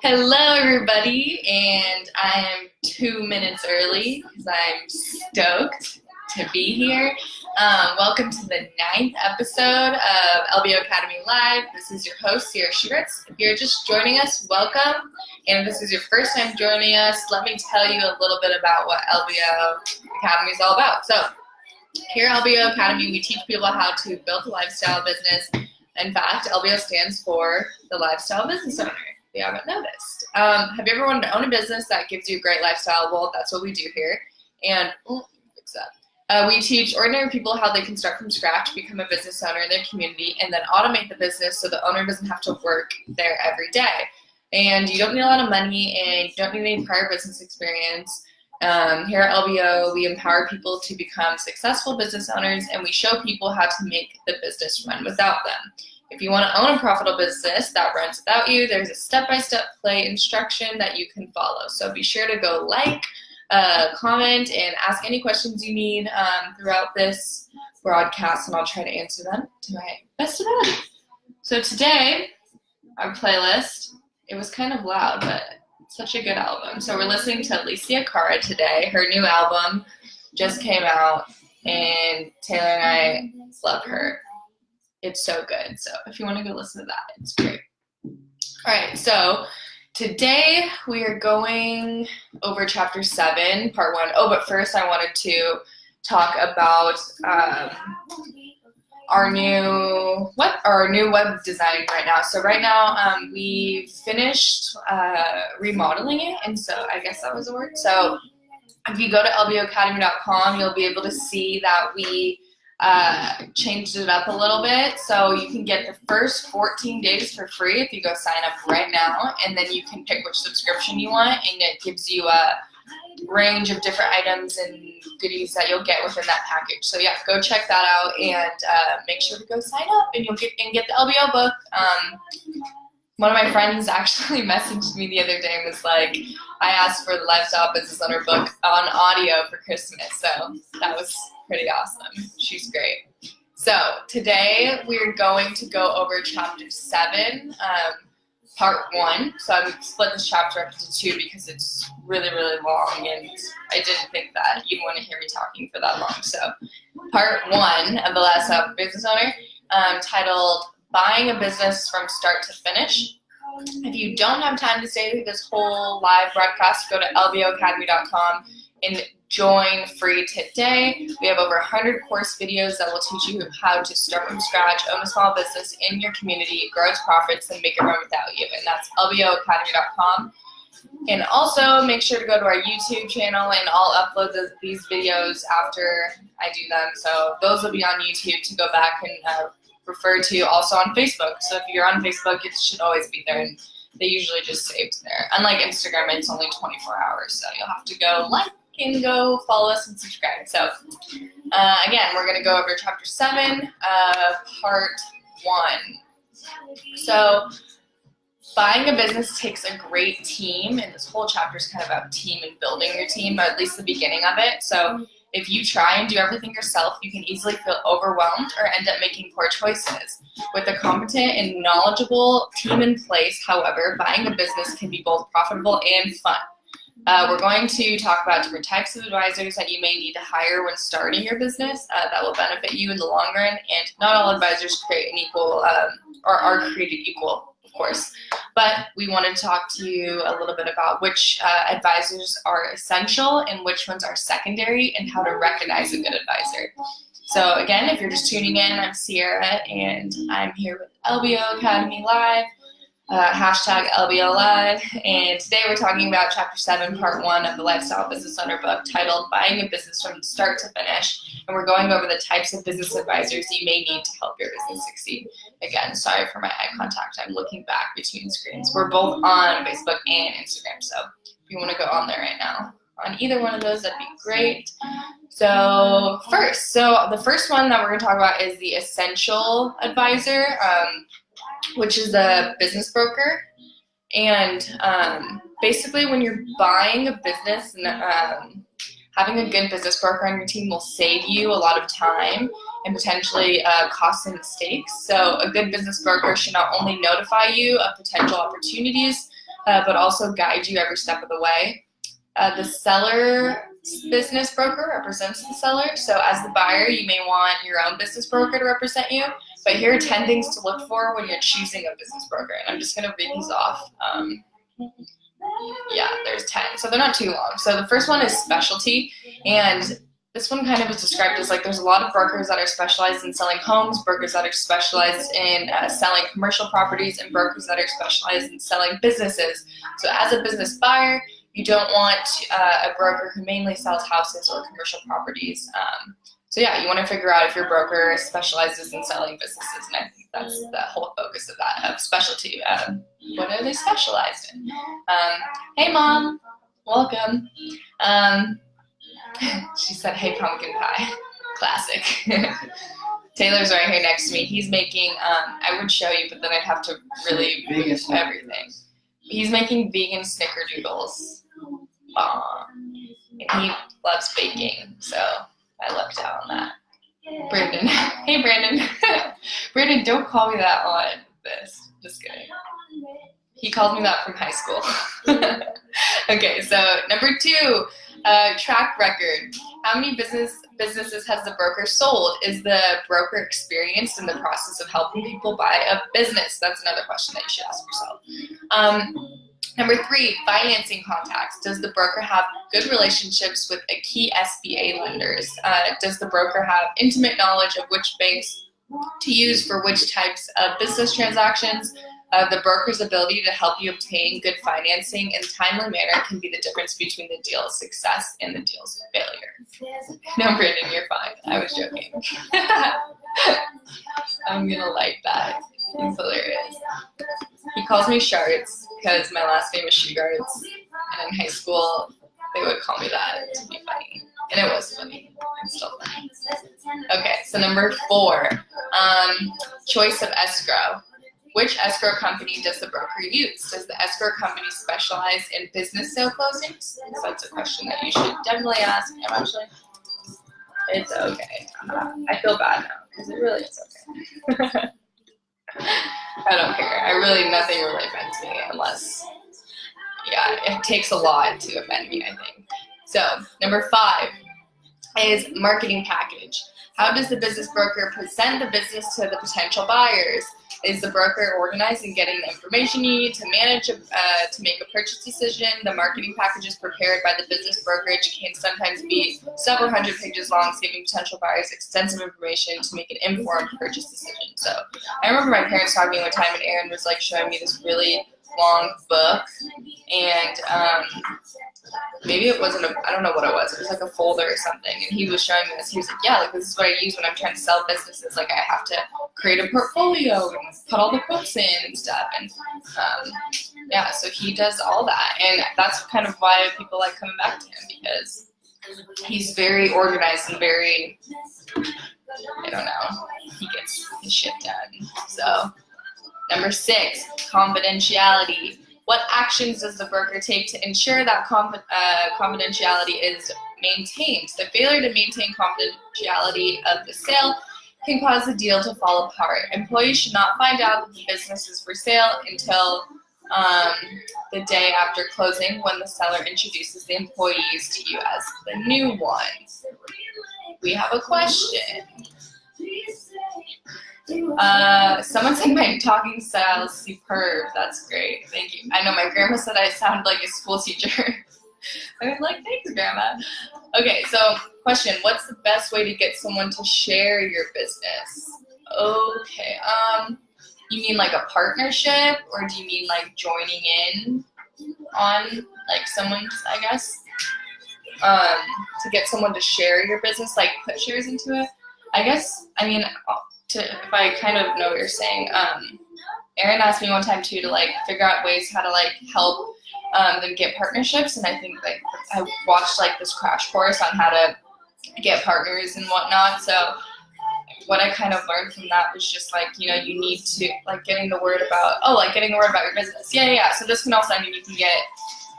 Hello, everybody, and I am 2 minutes early because I'm stoked to be here. Welcome to the 9th episode of LBO Academy Live. This is your host, Sierra Schubert. If you're just joining us, welcome. And if this is your first time joining us, let me tell you a little bit about what LBO Academy is all about. So, here at LBO Academy, we teach people how to build a lifestyle business. In fact, LBO stands for the Lifestyle Business Owner, if you haven't noticed. Have you ever wanted to own a business that gives you a great lifestyle? Well, that's what we do here. And fix that. We teach ordinary people how they can start from scratch, become a business owner in their community, and then automate the business so the owner doesn't have to work there every day. And you don't need a lot of money, and you don't need any prior business experience. Here at LBO, we empower people to become successful business owners, and we show people how to make the business run without them. If you want to own a profitable business that runs without you, there's a step-by-step play instruction that you can follow. So be sure to go like, comment, and ask any questions you need throughout this broadcast, and I'll try to answer them to my best ability. So today, our playlist, it was kind of loud, but such a good album. So we're listening to Alicia Cara today. Her new album just came out, and Taylor and I love her. It's so good. So if you want to go listen to that, it's great. All right, so today we are going over chapter 7, part 1. Oh, but first I wanted to talk about our new web design right now. So right now we finished remodeling it, and so I guess that was the word. So if you go to lboacademy.com, you'll be able to see that we changed it up a little bit. So you can get the first 14 days for free if you go sign up right now, and then you can pick which subscription you want, and it gives you a range of different items and goodies that you'll get within that package. So yeah, go check that out, and make sure to go sign up, and you'll get the LBO book. One of my friends actually messaged me the other day and was like, I asked for the Lifestyle Business Owner book on audio for Christmas, so that was pretty awesome. She's great. So today we're going to go over chapter 7, part 1. So I'm split this chapter up into 2 because it's really, really long, and I didn't think that you'd want to hear me talking for that long. So part 1 of the Lifestyle Business Owner, titled Buying a Business from Start to Finish. If you don't have time to stay through this whole live broadcast, go to lboacademy.com and join free today. We have over 100 course videos that will teach you how to start from scratch, own a small business in your community, grow its profits, and make it run without you. And that's lboacademy.com. And also make sure to go to our YouTube channel, and I'll upload these videos after I do them. So those will be on YouTube to go back and refer to, also on Facebook. So if you're on Facebook, it should always be there, and they usually just saved there. Unlike Instagram, it's only 24 hours, so you'll have to go like and go follow us and subscribe. So again, we're going to go over chapter 7, part 1. So buying a business takes a great team, and this whole chapter is kind of about team and building your team, at least the beginning of it. So if you try and do everything yourself, you can easily feel overwhelmed or end up making poor choices. With a competent and knowledgeable team in place, however, buying a business can be both profitable and fun. We're going to talk about different types of advisors that you may need to hire when starting your business that will benefit you in the long run, and not all advisors create an equal or are created equal, of course. But we wanted to talk to you a little bit about which advisors are essential and which ones are secondary, and how to recognize a good advisor. So again, if you're just tuning in, I'm Sierra, and I'm here with LBO Academy Live, hashtag LBO Live, and today we're talking about chapter 7, part 1 of the Lifestyle Business Owner book, titled Buying a Business from Start to Finish, and we're going over the types of business advisors you may need to help your business succeed. Again, sorry for my eye contact, I'm looking back between screens. We're both on Facebook and Instagram, so if you want to go on there right now, on either one of those, that'd be great. So the first one that we're going to talk about is the essential advisor, which is a business broker. And basically, when you're buying a business, and having a good business broker on your team will save you a lot of time and potentially costs and mistakes. So a good business broker should not only notify you of potential opportunities, but also guide you every step of the way. The seller business broker represents the seller. So as the buyer, you may want your own business broker to represent you. But here are 10 things to look for when you're choosing a business broker. And I'm just going to read these off. Yeah, there's 10. So they're not too long. So the first one is specialty. And this one kind of is described as like there's a lot of brokers that are specialized in selling homes, brokers that are specialized in selling commercial properties, and brokers that are specialized in selling businesses. So as a business buyer, you don't want a broker who mainly sells houses or commercial properties. So yeah, you want to figure out if your broker specializes in selling businesses, and I think that's the whole focus of that, of specialty. What are they specialized in? Hey mom, welcome. She said, hey pumpkin pie, classic. Taylor's right here next to me. He's making, I would show you, but then I'd have to really read everything. He's making vegan snickerdoodles. And he loves baking, so I lucked out on that. Brandon. Hey, Brandon. Brandon, don't call me that on this. Just kidding. He called me that from high school. Okay, so number 2, track record. How many businesses has the broker sold? Is the broker experienced in the process of helping people buy a business? That's another question that you should ask yourself. Number 3, financing contacts. Does the broker have good relationships with key SBA lenders? Does the broker have intimate knowledge of which banks to use for which types of business transactions? The broker's ability to help you obtain good financing in a timely manner can be the difference between the deal's success and the deal's failure. No, Brandon, you're fine. I was joking. I'm gonna like that. It's hilarious. He calls me Shards because my last name is Shugarts, and in high school they would call me that to be funny, and it was funny. It's still funny. Okay, so number 4, choice of escrow. Which escrow company does the broker use? Does the escrow company specialize in business sale closings? So that's a question that you should definitely ask him, actually. It's okay. I feel bad now because it really is okay. I don't care. Nothing really offends me unless, yeah, it takes a lot to offend me, I think. So, number 5 is marketing package. How does the business broker present the business to the potential buyers? Is the broker organized in getting the information you need to manage to make a purchase decision? The marketing packages prepared by the business brokerage can sometimes be several hundred pages long, giving potential buyers extensive information to make an informed purchase decision. So I remember my parents talking one time, and Aaron was like showing me this really long book, and maybe it wasn't I don't know what it was. It was like a folder or something, and he was showing me this. He was like, yeah, like this is what I use when I'm trying to sell businesses. Like I have to create a portfolio and put all the quotes in and stuff. And yeah, so he does all that, and that's kind of why people like coming back to him, because he's very organized and very, I don't know, he gets his shit done. So number 6, confidentiality. What actions does the broker take to ensure that confidentiality is maintained? The failure to maintain confidentiality of the sale can cause the deal to fall apart. Employees should not find out that the business is for sale until the day after closing, when the seller introduces the employees to you as the new one. We have a question. Someone said my talking style is superb. That's great. Thank you. I know my grandma said I sound like a school teacher. I was like, thanks, Grandma. Okay, so question, what's the best way to get someone to share your business? Okay, you mean like a partnership, or do you mean like joining in on like someone's, I guess, to get someone to share your business, like put shares into it? I guess, I mean, if I kind of know what you're saying, Aaron asked me one time too to like figure out ways how to like help them get partnerships, and I think like I watched like this crash course on how to get partners and whatnot. So what I kind of learned from that was just like, you know, you need to like getting the word about your business. Yeah. So this can also, I mean, you can get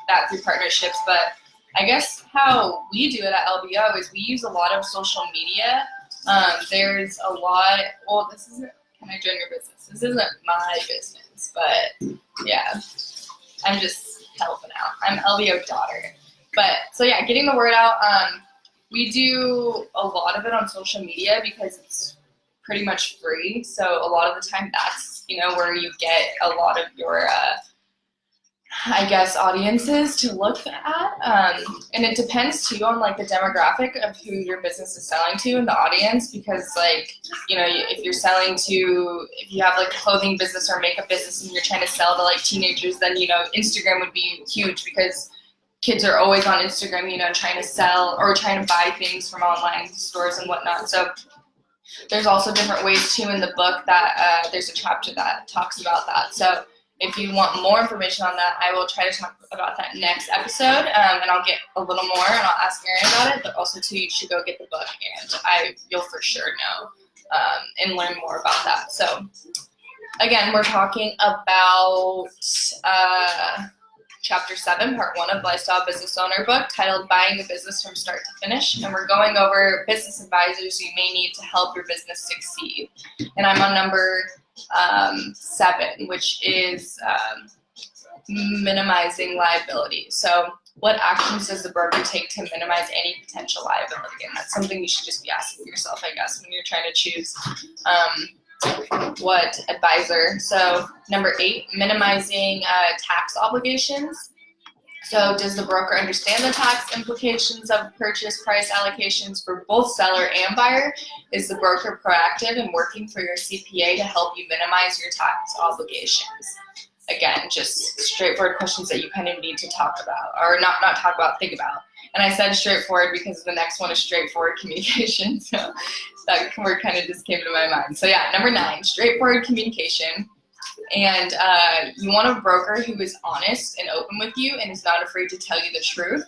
that through partnerships, but I guess how we do it at LBO is we use a lot of social media There's a lot. Well, this isn't. Can I join your business? This isn't my business, but yeah, I'm just helping out. I'm LBO daughter. But so yeah, getting the word out. We do a lot of it on social media because it's pretty much free. So a lot of the time that's, where you get a lot of your, I guess, audiences to look at. And it depends too on like the demographic of who your business is selling to and the audience, because like, if you're selling to, if you have like a clothing business or makeup business and you're trying to sell to like teenagers, then, Instagram would be huge because kids are always on Instagram, trying to sell or trying to buy things from online stores and whatnot. So there's also different ways too in the book that there's a chapter that talks about that. So if you want more information on that, I will try to talk about that next episode, and I'll get a little more and I'll ask Erin about it. But also too, you should go get the book, and you'll for sure know and learn more about that. So again, we're talking about Chapter 7, Part 1 of Lifestyle Business Owner book, titled Buying a Business from Start to Finish. And we're going over business advisors you may need to help your business succeed. And I'm on number 7, which is minimizing liability. So what actions does the broker take to minimize any potential liability? And that's something you should just be asking yourself, I guess, when you're trying to choose what advisor. So number 8, minimizing tax obligations. So does the broker understand the tax implications of purchase price allocations for both seller and buyer? Is the broker proactive in working for your CPA to help you minimize your tax obligations? Again, just straightforward questions that you kind of need to talk about, or not talk about, think about. And I said straightforward because the next one is straightforward communication. So that word kind of just came to my mind. So yeah, number 9, straightforward communication. And you want a broker who is honest and open with you and is not afraid to tell you the truth.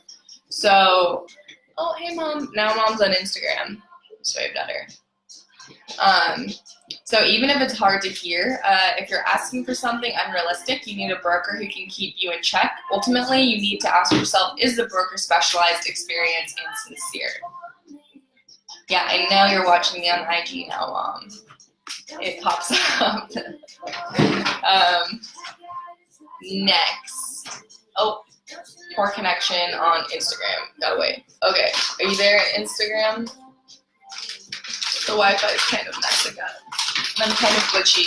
So, oh, hey mom. Now mom's on Instagram. Just waved at her. So even if it's hard to hear, if you're asking for something unrealistic, you need a broker who can keep you in check. Ultimately, you need to ask yourself, is the broker specialized, experienced, and sincere? Yeah, I know you're watching me on IG now, Mom. It pops up. Next. Oh, poor connection on Instagram. Gotta wait. Okay, are you there at Instagram? The Wi-Fi is kind of messing up. I'm kind of glitchy.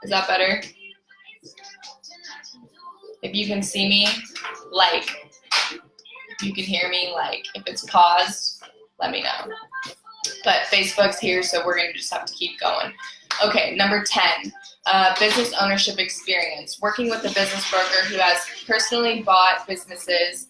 Is that better? If you can see me, like. If you can hear me, like. If it's paused, let me know. But Facebook's here, so we're going to just have to keep going. Okay, number 10, business ownership experience. Working with a business broker who has personally bought businesses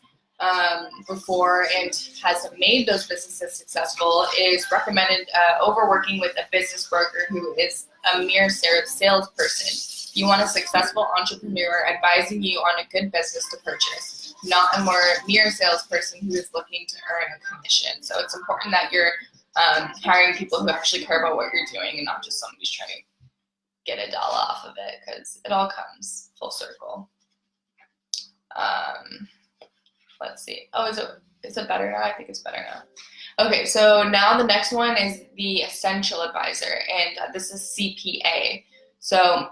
before and has made those businesses successful is recommended over working with a business broker who is a mere salesperson. You want a successful entrepreneur advising you on a good business to purchase, not a mere salesperson who is looking to earn a commission. So it's important that you're hiring people who actually care about what you're doing and not just somebody who's trying to get $1 off of it, because it all comes full circle. Let's see. Oh, is it better now? I think it's better now. Okay, so now the next one is the essential advisor, and this is CPA. So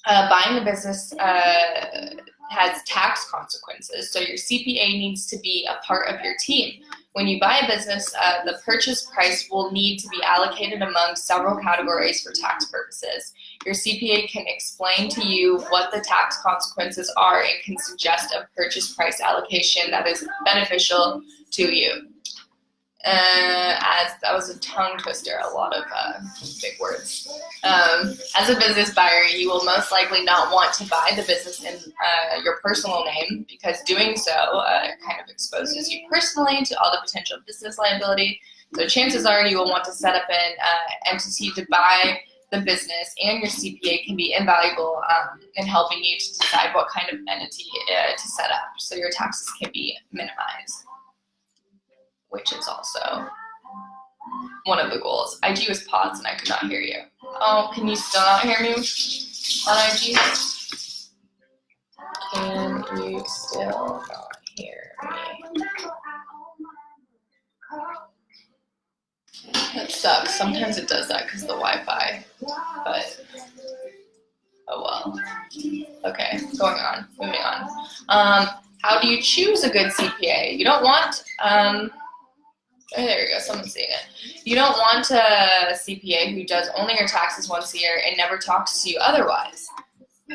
buying a business has tax consequences, so your CPA needs to be a part of your team. When you buy a business, the purchase price will need to be allocated among several categories for tax purposes. Your CPA can explain to you what the tax consequences are and can suggest a purchase price allocation that is beneficial to you. As that was a tongue twister, a lot of big words. As a business buyer, you will most likely not want to buy the business in your personal name, because doing so kind of exposes you personally to all the potential business liability. So chances are you will want to set up an entity to buy the business, and your CPA can be invaluable in helping you to decide what kind of entity to set up so your taxes can be minimized, which is also one of the goals. IG was paused and I could not hear you. Oh, can you still not hear me on IG? Can you still not hear me? That sucks. Sometimes it does that because of the Wi-Fi, but oh well. Okay, moving on. How do you choose a good CPA? You don't want, oh, there you go, someone's seeing it. You don't want a CPA who does only your taxes once a year and never talks to you otherwise.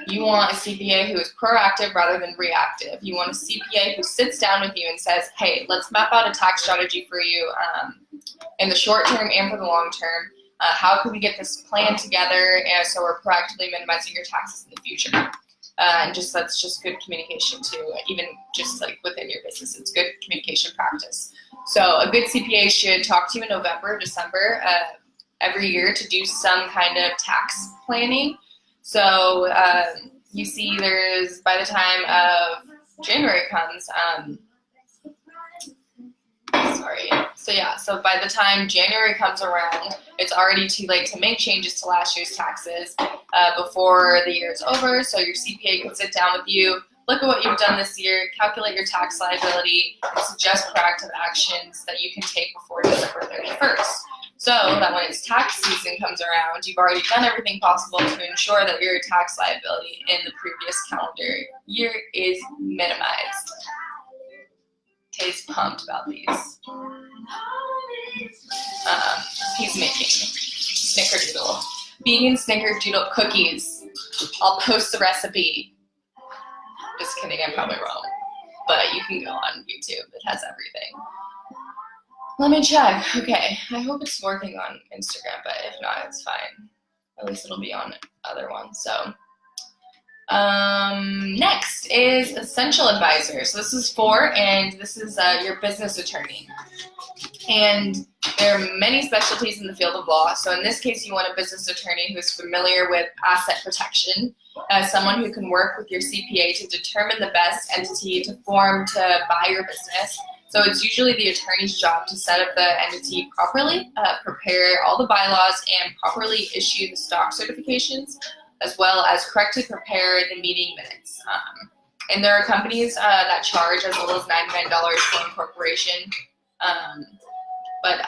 You want a CPA who is proactive rather than reactive. You want a CPA who sits down with you and says, hey, let's map out a tax strategy for you in the short term and for the long term. How can we get this plan together so we're proactively minimizing your taxes in the future? And that's just good communication too, even just like within your business. It's good communication practice. So a good CPA should talk to you in November, December every year to do some kind of tax planning. So you see there's, by the time of January comes, so by the time January comes around, it's already too late to make changes to last year's taxes before the year is over. So your CPA can sit down with you, look at what you've done this year, calculate your tax liability, and suggest proactive actions that you can take before December 31st. So that when it's tax season comes around, you've already done everything possible to ensure that your tax liability in the previous calendar year is minimized. Tay's pumped about these. He's making snickerdoodle. Vegan snickerdoodle cookies. I'll post the recipe. Just kidding, I'm probably wrong. But you can go on YouTube, it has everything. Let me check. Okay, I hope it's working on Instagram, but if not, it's fine. At least it'll be on other ones. So next is essential advisor. So this is your business attorney. And there are many specialties in the field of law. So in this case, you want a business attorney who is familiar with asset protection, someone who can work with your CPA to determine the best entity to form to buy your business. So it's usually the attorney's job to set up the entity properly, prepare all the bylaws, and properly issue the stock certifications, as well as correctly prepare the meeting minutes. And there are companies that charge as little as $99 for incorporation. But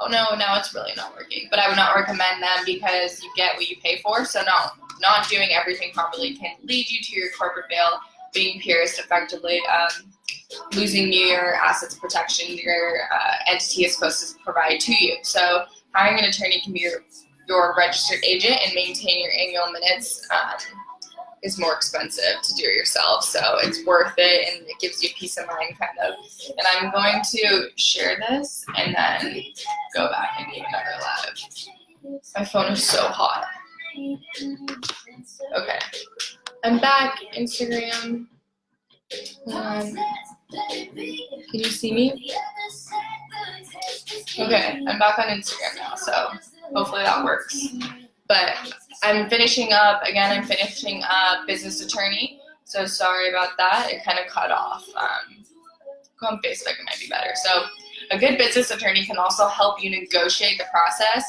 oh no, now it's really not working. But I would not recommend them because you get what you pay for. So no, not doing everything properly can lead you to your corporate veil being pierced effectively. Losing your assets protection your entity is supposed to provide to you. So hiring an attorney can be your registered agent and maintain your annual minutes is more expensive to do it yourself. So it's worth it and it gives you peace of mind kind of. And I'm going to share this and then go back and do another live. My phone is so hot. Okay. I'm back, Instagram. Can you see me? Okay, I'm back on Instagram now, so hopefully that works. But I'm finishing up business attorney, so sorry about that. It kind of cut off. Go on Facebook, it might be better. So a good business attorney can also help you negotiate the process.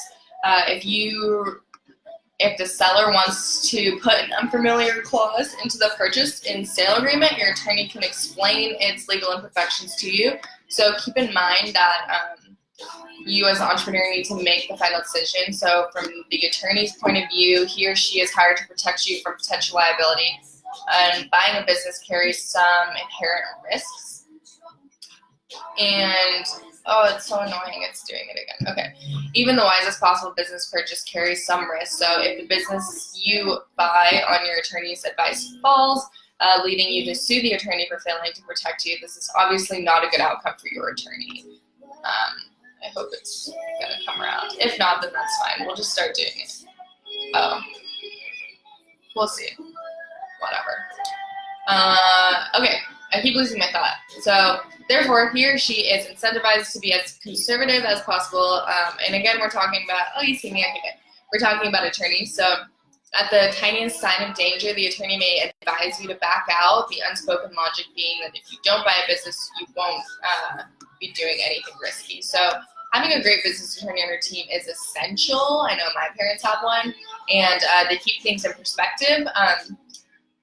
If the seller wants to put an unfamiliar clause into the purchase and sale agreement, your attorney can explain its legal imperfections to you. So keep in mind that you as an entrepreneur need to make the final decision. So from the attorney's point of view, he or she is hired to protect you from potential liability. And buying a business carries some inherent risks. And oh, it's so annoying, it's doing it again. Okay. Even the wisest possible business purchase carries some risk. So if the business you buy on your attorney's advice falls, leading you to sue the attorney for failing to protect you, this is obviously not a good outcome for your attorney. I hope it's going to come around. If not, then that's fine. We'll just start doing it. Oh. We'll see. Whatever. Okay. I keep losing my thought. So, therefore, he or she is incentivized to be as conservative as possible. And again, we're talking about, oh, you see me, okay, good. We're talking about attorneys. So, at the tiniest sign of danger, the attorney may advise you to back out, the unspoken logic being that if you don't buy a business, you won't be doing anything risky. So, having a great business attorney on your team is essential. I know my parents have one, and they keep things in perspective.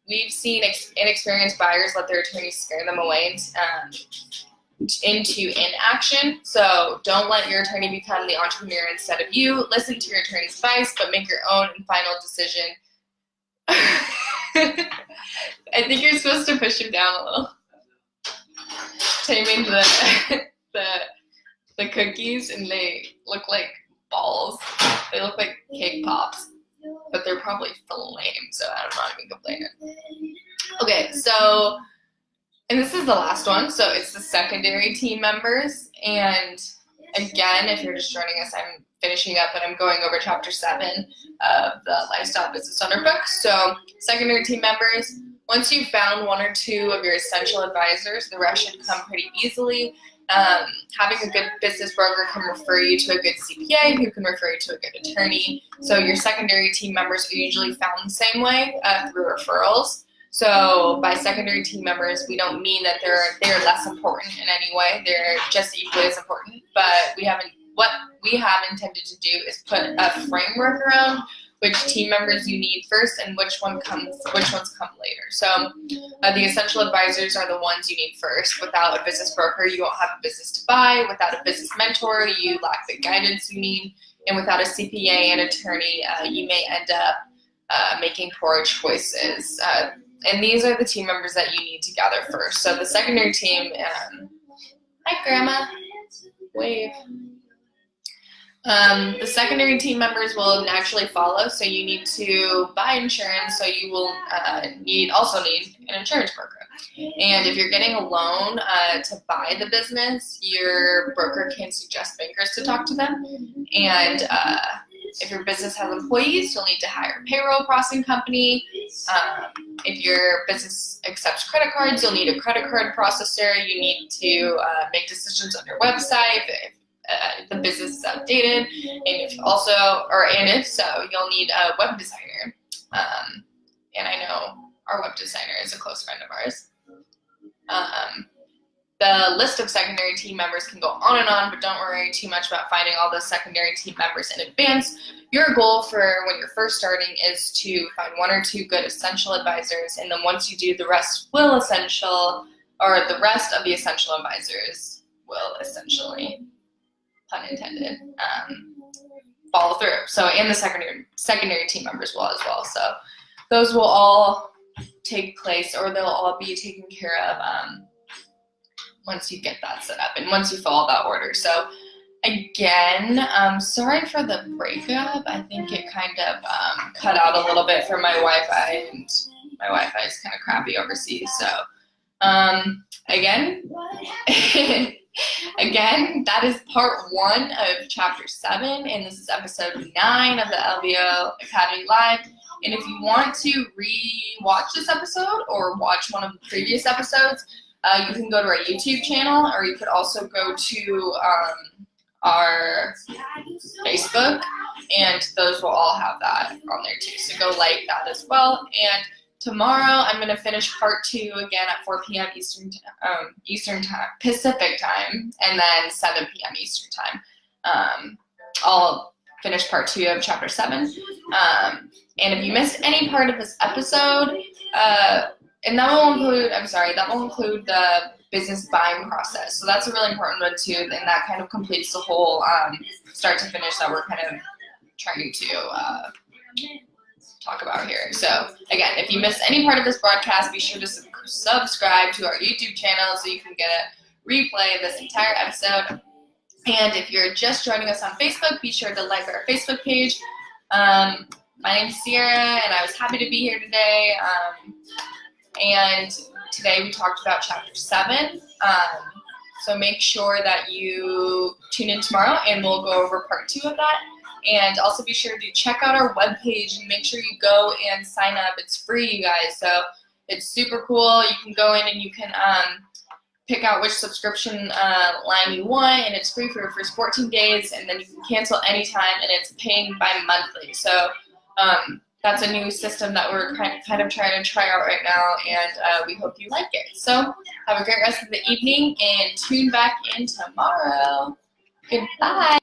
We've seen inexperienced buyers let their attorneys scare them away into inaction. So don't let your attorney become the entrepreneur instead of you. Listen to your attorney's advice, but make your own and final decision. I think you're supposed to push him down a little. Taming the cookies, and they look like balls. They look like cake pops, but they're probably lame, so I'm not even complaining. Okay, so, and this is the last one, so it's the secondary team members. And again, if you're just joining us, I'm finishing up and I'm going over chapter 7 of the Lifestyle Business Owner book. So secondary team members, once you've found 1 or 2 of your essential advisors, the rest should come pretty easily. Having a good business broker can refer you to a good CPA who can refer you to a good attorney. So your secondary team members are usually found the same way through referrals. So by secondary team members, we don't mean that they're less important in any way. They're just equally as important. But what we have intended to do is put a framework around which team members you need first and which ones come later. So the essential advisors are the ones you need first. Without a business broker, you won't have a business to buy. Without a business mentor, you lack the guidance you need. And without a CPA and attorney, you may end up making poor choices. And these are the team members that you need to gather first. So the secondary team, hi Grandma, wave. The secondary team members will naturally follow, so you need to buy insurance, so you will also need an insurance broker. And if you're getting a loan to buy the business, your broker can suggest bankers to talk to them. And if your business has employees, you'll need to hire a payroll processing company. If your business accepts credit cards, you'll need a credit card processor. You need to make decisions on your website if the business is outdated, and if so, you'll need a web designer. And I know our web designer is a close friend of ours. The list of secondary team members can go on and on, but don't worry too much about finding all the secondary team members in advance. Your goal for when you're first starting is to find 1 or 2 good essential advisors, and then once you do, the rest of the essential advisors will essentially, pun intended, follow through. So, and the secondary team members will as well. So those will all take place, or they'll all be taken care of once you get that set up and once you follow that order. So again, sorry for the breakup. I think it kind of cut out a little bit from my Wi-Fi, and my Wi-Fi is kind of crappy overseas. So again, that is part 1 of chapter 7, and this is episode 9 of the LBO Academy Live. And if you want to re-watch this episode or watch one of the previous episodes, you can go to our YouTube channel, or you could also go to our Facebook, and those will all have that on there too. So go like that as well. And tomorrow I'm going to finish part 2 again at 4 p.m. Eastern time, Pacific time, and then 7 p.m. Eastern time. I'll finish part 2 of chapter 7. And if you missed any part of this episode, and that will include the business buying process. So that's a really important one too, and that kind of completes the whole start to finish that we're kind of trying to talk about here. So again, if you missed any part of this broadcast, be sure to subscribe to our YouTube channel so you can get a replay of this entire episode. And if you're just joining us on Facebook, be sure to like our Facebook page. My name's Sierra, and I was happy to be here today. And today we talked about chapter 7. So make sure that you tune in tomorrow, and we'll go over part 2 of that. And also be sure to check out our webpage and make sure you go and sign up. It's free, you guys. So it's super cool. You can go in and you can pick out which subscription line you want, and it's free for your first 14 days, and then you can cancel anytime, and it's paying bi-monthly. So that's a new system that we're kind of trying to try out right now, and we hope you like it. So have a great rest of the evening, and tune back in tomorrow. Goodbye.